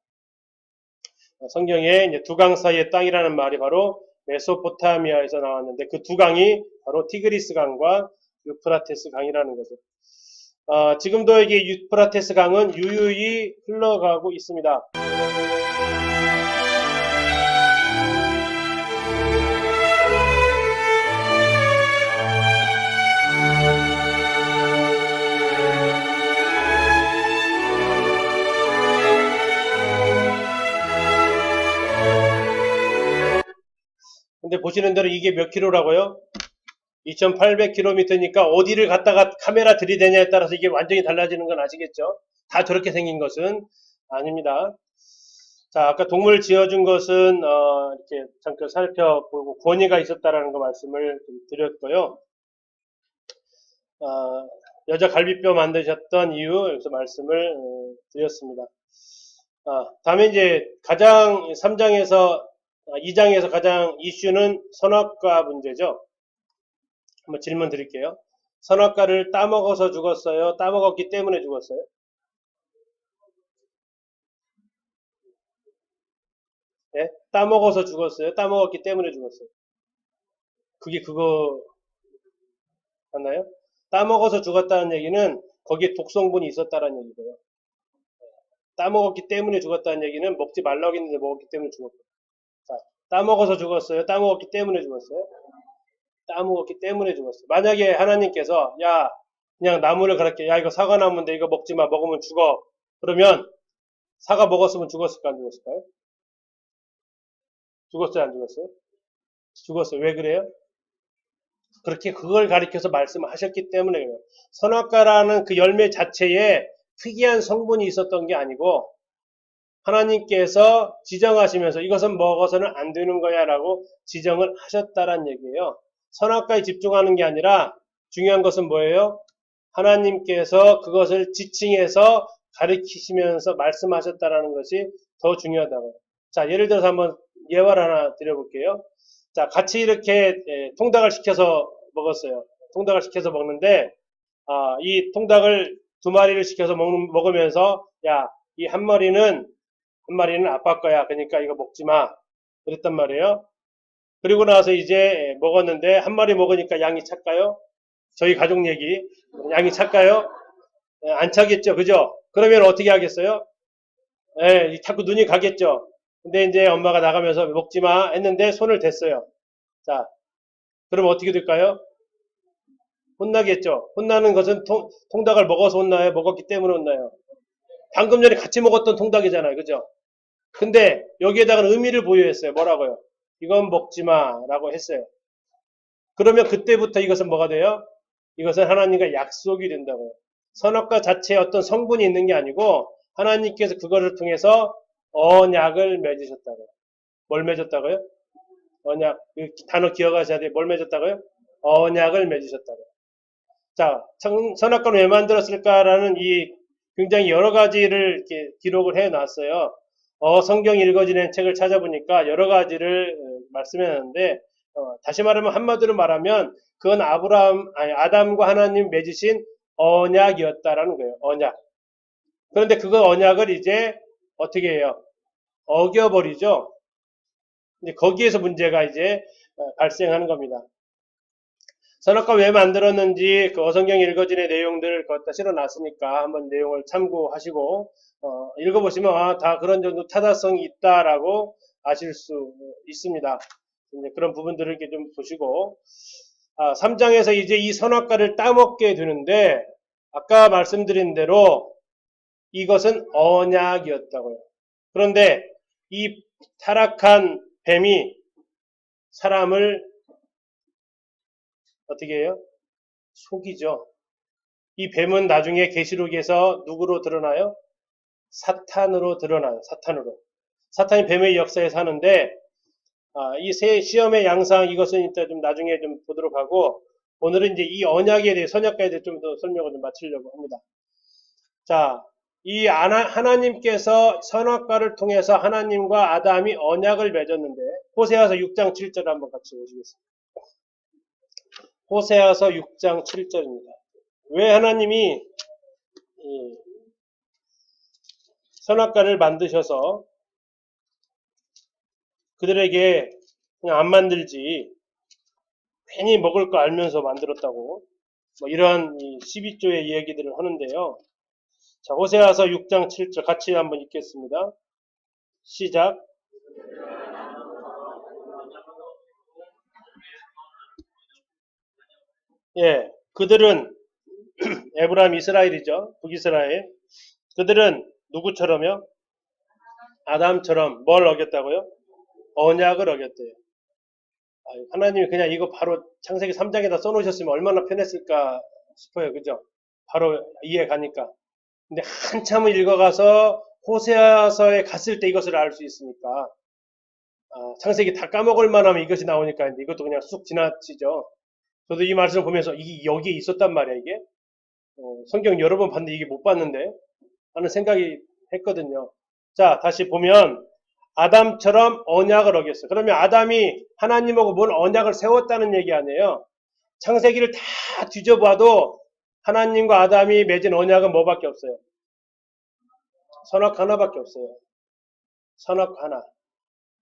성경에 이제 두 강 사이의 땅이라는 말이 바로 메소포타미아에서 나왔는데 그 두 강이 바로 티그리스 강과 유프라테스 강이라는 거죠. 지금도 이게 유프라테스 강은 유유히 흘러가고 있습니다. 근데 보시는 대로 이게 몇 킬로라고요? 2800km니까 어디를 갖다가 카메라 들이대냐에 따라서 이게 완전히 달라지는 건 아시겠죠? 다 저렇게 생긴 것은 아닙니다. 자, 아까 동물 지어준 것은 이렇게 잠깐 살펴보고 권위가 있었다라는 거 말씀을 드렸고요. 여자 갈비뼈 만드셨던 이유 여기서 말씀을 드렸습니다. 다음에 이제 가장 2장에서 가장 이슈는 선악과 문제죠. 한번 질문 드릴게요. 선악과를 따먹어서 죽었어요? 따먹었기 때문에 죽었어요? 네? 따먹어서 죽었어요? 따먹었기 때문에 죽었어요? 그게 그거 맞나요? 따먹어서 죽었다는 얘기는 거기에 독성분이 있었다는 얘기고요. 따먹었기 때문에 죽었다는 얘기는 먹지 말라고 했는데 먹었기 때문에 죽었고요. 자, 따먹어서 죽었어요? 따먹었기 때문에 죽었어요? 따먹었기 때문에 죽었어요. 만약에 하나님께서 야 그냥 나무를 가르쳐 야 이거 사과나무인데 이거 먹지 마 먹으면 죽어 그러면 사과 먹었으면 죽었을까 안 죽었을까요? 죽었어요 안 죽었어요? 죽었어요. 왜 그래요? 그렇게 그걸 가리켜서 말씀하셨기 때문에 그래요. 선악과라는 그 열매 자체에 특이한 성분이 있었던 게 아니고 하나님께서 지정하시면서 이것은 먹어서는 안 되는 거야 라고 지정을 하셨다란 얘기예요. 선악과에 집중하는 게 아니라 중요한 것은 뭐예요? 하나님께서 그것을 지칭해서 가리키시면서 말씀하셨다라는 것이 더 중요하다고요. 자, 예를 들어서 한번 예화를 하나 드려볼게요. 자, 같이 이렇게 통닭을 시켜서 먹었어요. 통닭을 시켜서 먹는데 이 통닭을 두 마리를 시켜서 먹으면서 야, 이 한 마리는 아빠 거야. 그러니까 이거 먹지 마. 그랬단 말이에요. 그리고 나서 이제 먹었는데 한 마리 먹으니까 양이 찰까요? 저희 가족 얘기. 양이 찰까요? 안 차겠죠. 그죠? 그러면 어떻게 하겠어요? 자꾸 눈이 가겠죠. 근데 이제 엄마가 나가면서 먹지 마 했는데 손을 댔어요. 자, 그럼 어떻게 될까요? 혼나겠죠. 혼나는 것은 통닭을 먹어서 혼나요? 먹었기 때문에 혼나요? 방금 전에 같이 먹었던 통닭이잖아요. 그죠? 근데 여기에다가는 의미를 부여했어요. 뭐라고요? 이건 먹지 마라고 했어요. 그러면 그때부터 이것은 뭐가 돼요? 이것은 하나님과 약속이 된다고요. 선악과 자체에 어떤 성분이 있는 게 아니고 하나님께서 그거를 통해서 언약을 맺으셨다고요. 뭘 맺었다고요? 언약. 그 단어 기억하셔야 돼요. 뭘 맺었다고요? 언약을 맺으셨다고요. 자, 선악과는 왜 만들었을까라는 이 굉장히 여러 가지를 이렇게 기록을 해 놨어요. 성경 읽어지는 책을 찾아보니까 여러 가지를 말씀해 놨는데, 다시 말하면 한마디로 말하면 그건 아담과 하나님 맺으신 언약이었다라는 거예요. 언약. 그런데 그거 언약을 이제 어떻게 해요? 어겨버리죠. 이제 거기에서 문제가 이제 발생하는 겁니다. 선악과 왜 만들었는지 그 어성경 읽어진의 내용들을 갖다 실어놨으니까 한번 내용을 참고하시고 읽어보시면 다 그런 정도 타당성이 있다라고 아실 수 있습니다. 그런 부분들을 이렇게 좀 보시고 3장에서 이제 이 선악과를 따먹게 되는데 아까 말씀드린 대로 이것은 언약이었다고요. 그런데 이 타락한 뱀이 사람을 어떻게 해요? 속이죠. 이 뱀은 나중에 계시록에서 누구로 드러나요? 사탄으로 드러나요. 사탄으로. 사탄이 뱀의 역사에 사는데 이 세 시험의 양상 이것은 이따 좀 나중에 좀 보도록 하고 오늘은 이제 이 언약에 대해 선약과에 대해 좀 더 설명을 좀 마치려고 합니다. 자, 이 하나님께서 선악과를 통해서 하나님과 아담이 언약을 맺었는데 호세아서 6장 7절 한번 같이 보시겠습니다. 호세아서 6장 7절입니다. 왜 하나님이 선악과를 만드셔서 그들에게 그냥 안 만들지 괜히 먹을 거 알면서 만들었다고 뭐 이러한 12조의 이야기들을 하는데요. 자, 호세아서 6장 7절 같이 한번 읽겠습니다. 시작. 예, 그들은 에브라임 이스라엘이죠. 북이스라엘. 그들은 누구처럼요? 아담처럼 뭘 어겼다고요? 언약을 어겼대요. 하나님이 그냥 이거 바로 창세기 3장에다 써놓으셨으면 얼마나 편했을까 싶어요. 그죠? 바로 이해 가니까. 근데 한참을 읽어가서 호세아서에 갔을 때 이것을 알 수 있으니까 창세기 다 까먹을 만하면 이것이 나오니까 이것도 그냥 쑥 지나치죠. 저도 이 말씀을 보면서 이게 여기에 있었단 말이야 이게. 성경 여러 번 봤는데 이게 못 봤는데 하는 생각이 했거든요. 자, 다시 보면 아담처럼 언약을 어겼어요. 그러면 아담이 하나님하고 뭔 언약을 세웠다는 얘기 아니에요. 창세기를 다 뒤져봐도 하나님과 아담이 맺은 언약은 뭐밖에 없어요? 선악 하나밖에 없어요. 선악 하나.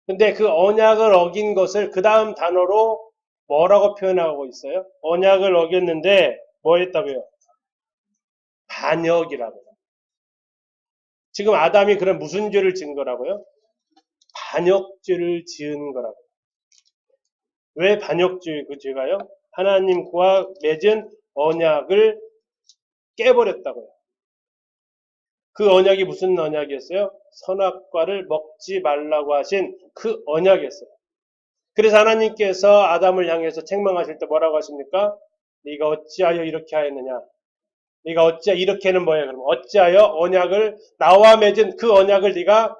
근데 그 언약을 어긴 것을 그 다음 단어로 뭐라고 표현하고 있어요? 언약을 어겼는데 뭐 했다고요? 반역이라고요. 지금 아담이 그런 무슨 죄를 지은 거라고요? 반역죄를 지은 거라고요. 왜 반역죄 그 죄가요? 하나님과 맺은 언약을 깨버렸다고요. 그 언약이 무슨 언약이었어요? 선악과를 먹지 말라고 하신 그 언약이었어요. 그래서 하나님께서 아담을 향해서 책망하실 때 뭐라고 하십니까? 네가 어찌하여 이렇게 하였느냐? 네가 어찌하여 이렇게는 뭐예요? 그럼 어찌하여 언약을 나와 맺은 그 언약을 네가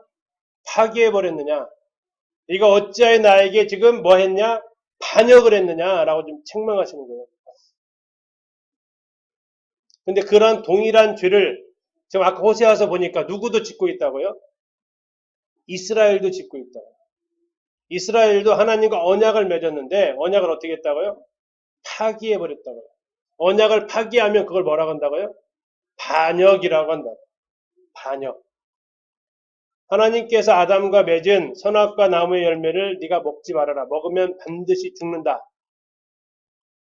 파기해 버렸느냐? 네가 어찌하여 나에게 지금 뭐 했냐? 반역을 했느냐라고 좀 책망하시는 거예요. 근데 그런 동일한 죄를 지금 아까 호세아서 보니까 누구도 짓고 있다고요? 이스라엘도 짓고 있다고. 이스라엘도 하나님과 언약을 맺었는데 언약을 어떻게 했다고요? 파기해 버렸다고요. 언약을 파기하면 그걸 뭐라고 한다고요? 반역이라고 한다고. 반역. 하나님께서 아담과 맺은 선악과 나무의 열매를 네가 먹지 말아라. 먹으면 반드시 죽는다.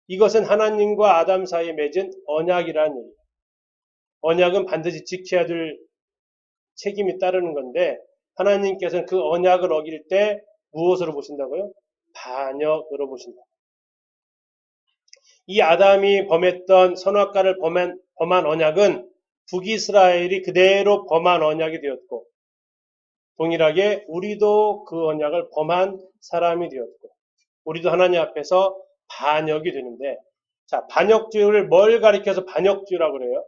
이것은 하나님과 아담 사이에 맺은 언약이라는 얘기예요. 언약은 반드시 지켜야 될 책임이 따르는 건데 하나님께서는 그 언약을 어길 때 무엇으로 보신다고요? 반역으로 보신다. 이 아담이 범했던 선악과를 범한 언약은 북이스라엘이 그대로 범한 언약이 되었고 동일하게 우리도 그 언약을 범한 사람이 되었고 우리도 하나님 앞에서 반역이 되는데 자 반역죄를 뭘 가리켜서 반역죄라고 그래요?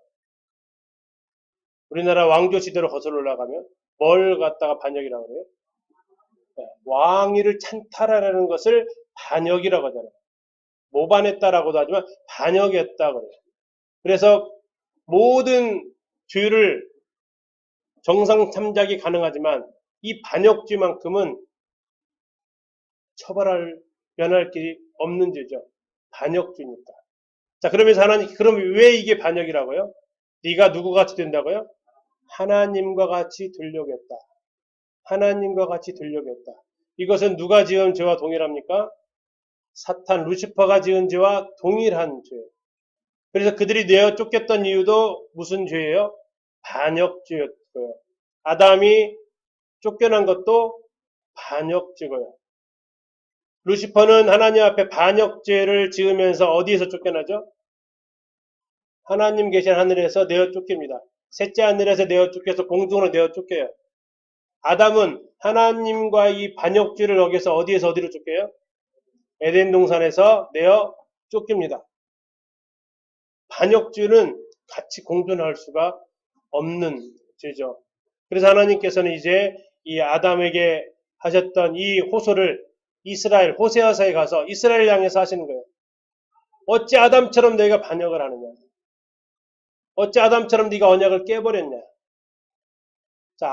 우리나라 왕조 시대로 거슬러 올라가면 뭘 갖다가 반역이라고 그래요? 네, 왕위를 찬탈하라는 것을 반역이라고 하잖아요. 모반했다라고도 하지만 반역했다 그래요. 그래서 모든 죄를 정상 참작이 가능하지만 이 반역죄만큼은 처벌할 면할 길이 없는 죄죠. 반역죄니까. 자 그러면서 하나님 그럼 왜 이게 반역이라고요? 네가 누구 같이 된다고요? 하나님과 같이 되려고 했다. 하나님과 같이 되려고 했다. 이것은 누가 지은 죄와 동일합니까? 사탄 루시퍼가 지은 죄와 동일한 죄. 그래서 그들이 내어 쫓겼던 이유도 무슨 죄예요? 반역죄였고요. 아담이 쫓겨난 것도 반역죄고요. 루시퍼는 하나님 앞에 반역죄를 지으면서 어디에서 쫓겨나죠? 하나님 계신 하늘에서 내어 쫓깁니다. 셋째 하늘에서 내어 쫓겨서 공중으로 내어 쫓겨요. 아담은 하나님과 이 반역죄를 어겨서 어디에서 어디로 쫓겨요? 에덴 동산에서 내어 쫓깁니다. 반역죄는 같이 공존할 수가 없는 죄죠. 그래서 하나님께서는 이제 이 아담에게 하셨던 이 호소를 이스라엘 호세아서에 가서 이스라엘 향해서 하시는 거예요. 어찌 아담처럼 너희가 반역을 하느냐? 어찌 아담처럼 네가 언약을 깨버렸냐? 자,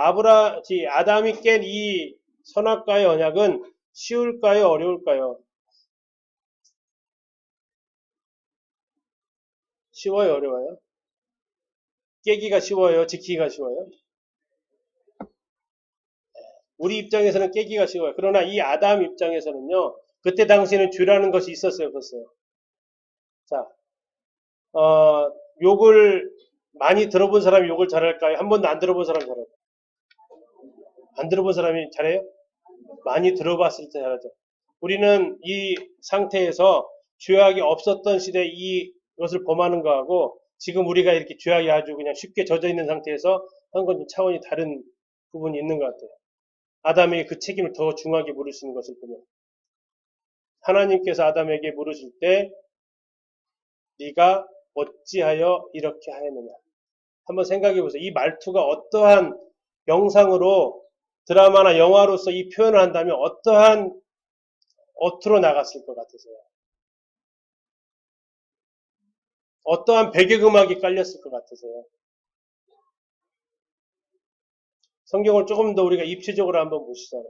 아담이 깬 이 선악과의 언약은 쉬울까요? 어려울까요? 쉬워요? 어려워요? 깨기가 쉬워요? 지키기가 쉬워요? 우리 입장에서는 깨기가 쉬워요. 그러나 이 아담 입장에서는요, 그때 당시에는 죄라는 것이 있었어요, 없었어요? 자, 욕을 많이 들어본 사람이 욕을 잘할까요? 한 번도 안 들어본 사람이 잘할까요? 안 들어본 사람이 잘해요? 많이 들어봤을 때 잘하죠. 우리는 이 상태에서 죄악이 없었던 시대에 이것을 범하는 거하고 지금 우리가 이렇게 죄악이 아주 그냥 쉽게 젖어 있는 상태에서 한 건 좀 차원이 다른 부분이 있는 것 같아요. 아담에게 그 책임을 더 중하게 물으시는 것을 보면 하나님께서 아담에게 물으실 때 네가 어찌하여 이렇게 하였느냐 한번 생각해 보세요. 이 말투가 어떠한 영상으로 드라마나 영화로서 이 표현을 한다면 어떠한 어투로 나갔을 것 같으세요? 어떠한 배경음악이 깔렸을 것 같으세요? 성경을 조금 더 우리가 입체적으로 한번 보시잖아요.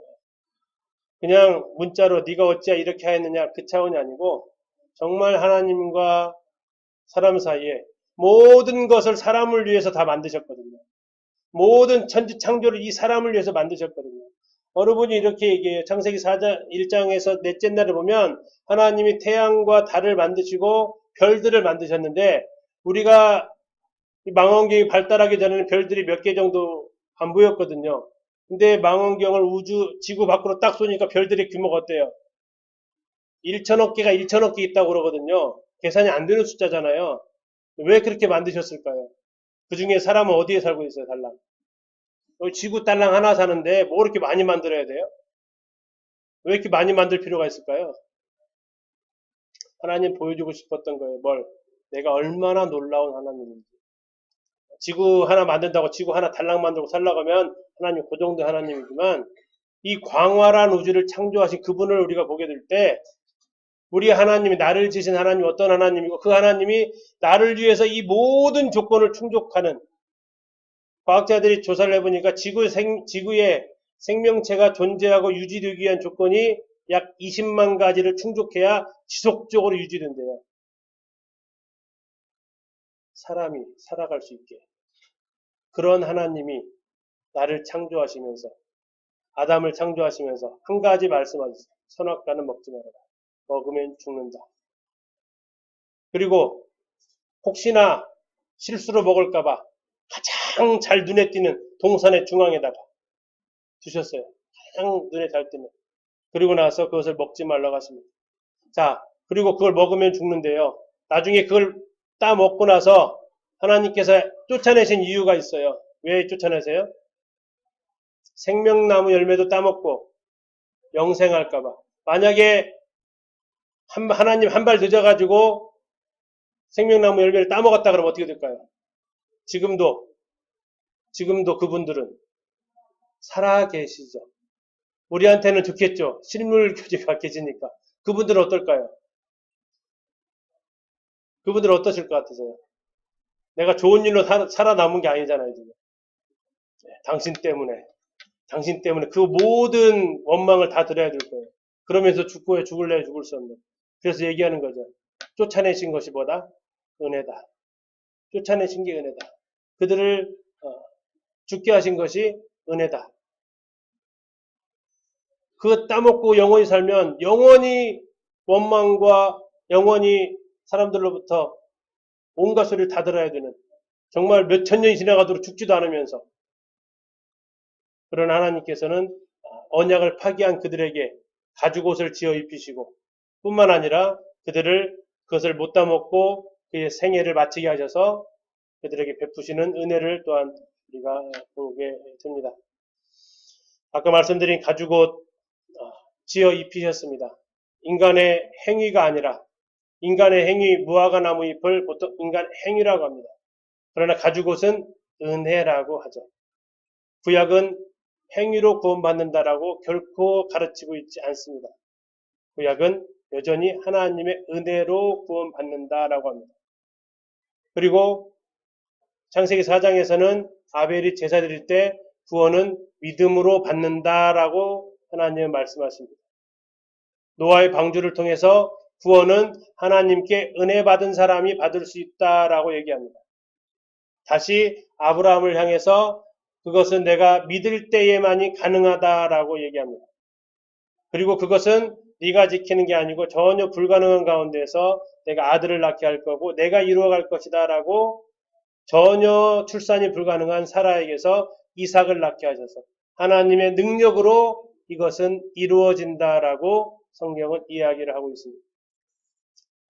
그냥 문자로 네가 어찌야 이렇게 하였느냐 그 차원이 아니고 정말 하나님과 사람 사이에 모든 것을 사람을 위해서 다 만드셨거든요. 모든 천지 창조를 이 사람을 위해서 만드셨거든요. 어느 분이 이렇게 얘기해요. 창세기 4장 1장에서 넷째 날을 보면 하나님이 태양과 달을 만드시고 별들을 만드셨는데 우리가 망원경이 발달하기 전에는 별들이 몇 개 정도 안 보였거든요. 근데 망원경을 지구 밖으로 딱 쏘니까 별들의 규모가 어때요? 1천억 개가 1천억 개 있다고 그러거든요. 계산이 안 되는 숫자잖아요. 왜 그렇게 만드셨을까요? 그 중에 사람은 어디에 살고 있어요, 달랑? 여기 지구 딸랑 하나 사는데 뭐 이렇게 많이 만들어야 돼요? 왜 이렇게 많이 만들 필요가 있을까요? 하나님 보여주고 싶었던 거예요. 뭘? 내가 얼마나 놀라운 하나님인지. 지구 하나 만든다고 지구 하나 달랑 만들고 살라고 하면 하나님 그 정도 하나님이지만 이 광활한 우주를 창조하신 그분을 우리가 보게 될 때 우리 하나님이 나를 지신 하나님이 어떤 하나님이고 그 하나님이 나를 위해서 이 모든 조건을 충족하는 과학자들이 조사를 해보니까 지구에 생명체가 존재하고 유지되기 위한 조건이 약 20만 가지를 충족해야 지속적으로 유지된대요. 사람이 살아갈 수 있게. 그런 하나님이 나를 창조하시면서 아담을 창조하시면서 한 가지 말씀하셨어요. 선악과는 먹지 말아라. 먹으면 죽는다. 그리고 혹시나 실수로 먹을까봐 가장 잘 눈에 띄는 동산의 중앙에다가 두셨어요. 가장 눈에 잘 띄는. 그리고 나서 그것을 먹지 말라고 하십니다. 자, 그리고 그걸 먹으면 죽는데요. 나중에 그걸 따 먹고 나서 하나님께서 쫓아내신 이유가 있어요. 왜 쫓아내세요? 생명나무 열매도 따먹고 영생할까봐. 만약에 하나님 한 발 늦어가지고 생명나무 열매를 따먹었다 그러면 어떻게 될까요? 지금도 그분들은 살아계시죠. 우리한테는 좋겠죠. 실물 교제가 계시니까. 그분들은 어떨까요? 그분들은 어떠실 것 같으세요? 내가 좋은 일로 살아남은 게 아니잖아요, 지금. 당신 때문에 그 모든 원망을 다 들어야 될 거예요. 그러면서 죽을래 죽을 수 없는. 그래서 얘기하는 거죠. 쫓아내신 것이 뭐다? 은혜다. 쫓아내신 게 은혜다. 그들을 죽게 하신 것이 은혜다. 그거 따먹고 영원히 살면 영원히 원망과 영원히 사람들로부터 온갖 소리를 다 들어야 되는 정말 몇천 년이 지나가도록 죽지도 않으면서 그런 하나님께서는 언약을 파기한 그들에게 가죽옷을 지어 입히시고 뿐만 아니라 그것을 못 따먹고 그의 생애를 마치게 하셔서 그들에게 베푸시는 은혜를 또한 우리가 보게 됩니다. 아까 말씀드린 가죽옷 지어 입히셨습니다. 인간의 행위가 아니라 인간의 행위, 무화과 나무 잎을 보통 인간 행위라고 합니다. 그러나 가죽옷은 은혜라고 하죠. 구약은 행위로 구원받는다라고 결코 가르치고 있지 않습니다. 구약은 여전히 하나님의 은혜로 구원받는다라고 합니다. 그리고 창세기 4장에서는 아벨이 제사 드릴 때 구원은 믿음으로 받는다라고 하나님은 말씀하십니다. 노아의 방주를 통해서 구원은 하나님께 은혜 받은 사람이 받을 수 있다라고 얘기합니다. 다시 아브라함을 향해서 그것은 내가 믿을 때에만이 가능하다라고 얘기합니다. 그리고 그것은 네가 지키는 게 아니고 전혀 불가능한 가운데서 내가 아들을 낳게 할 거고 내가 이루어갈 것이다라고 전혀 출산이 불가능한 사라에게서 이삭을 낳게 하셔서 하나님의 능력으로 이것은 이루어진다라고 성경은 이야기를 하고 있습니다.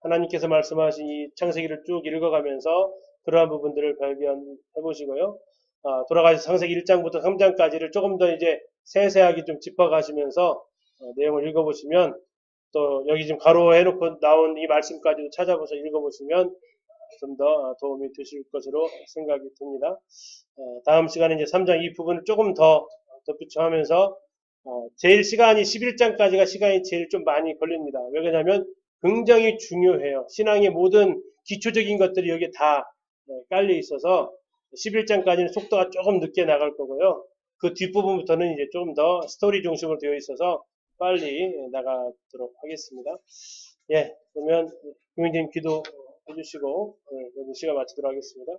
하나님께서 말씀하신 이 창세기를 쭉 읽어가면서 그러한 부분들을 발견해 보시고요. 돌아가서 창세기 1장부터 3장까지를 조금 더 이제 세세하게 좀 짚어가시면서 내용을 읽어보시면 또 여기 지금 가로해놓고 나온 이 말씀까지도 찾아보셔서 읽어보시면 좀 더 도움이 되실 것으로 생각이 듭니다. 다음 시간에 이제 3장 이 부분을 조금 더 덧붙여 하면서 제일 시간이 11장까지가 시간이 제일 좀 많이 걸립니다. 왜 그러냐면 굉장히 중요해요. 신앙의 모든 기초적인 것들이 여기에 다 깔려 있어서 11장까지는 속도가 조금 늦게 나갈 거고요. 그 뒷부분부터는 이제 조금 더 스토리 중심으로 되어 있어서 빨리 나가도록 하겠습니다. 예, 그러면 교민님 기도해 주시고 오늘 시간 마치도록 하겠습니다.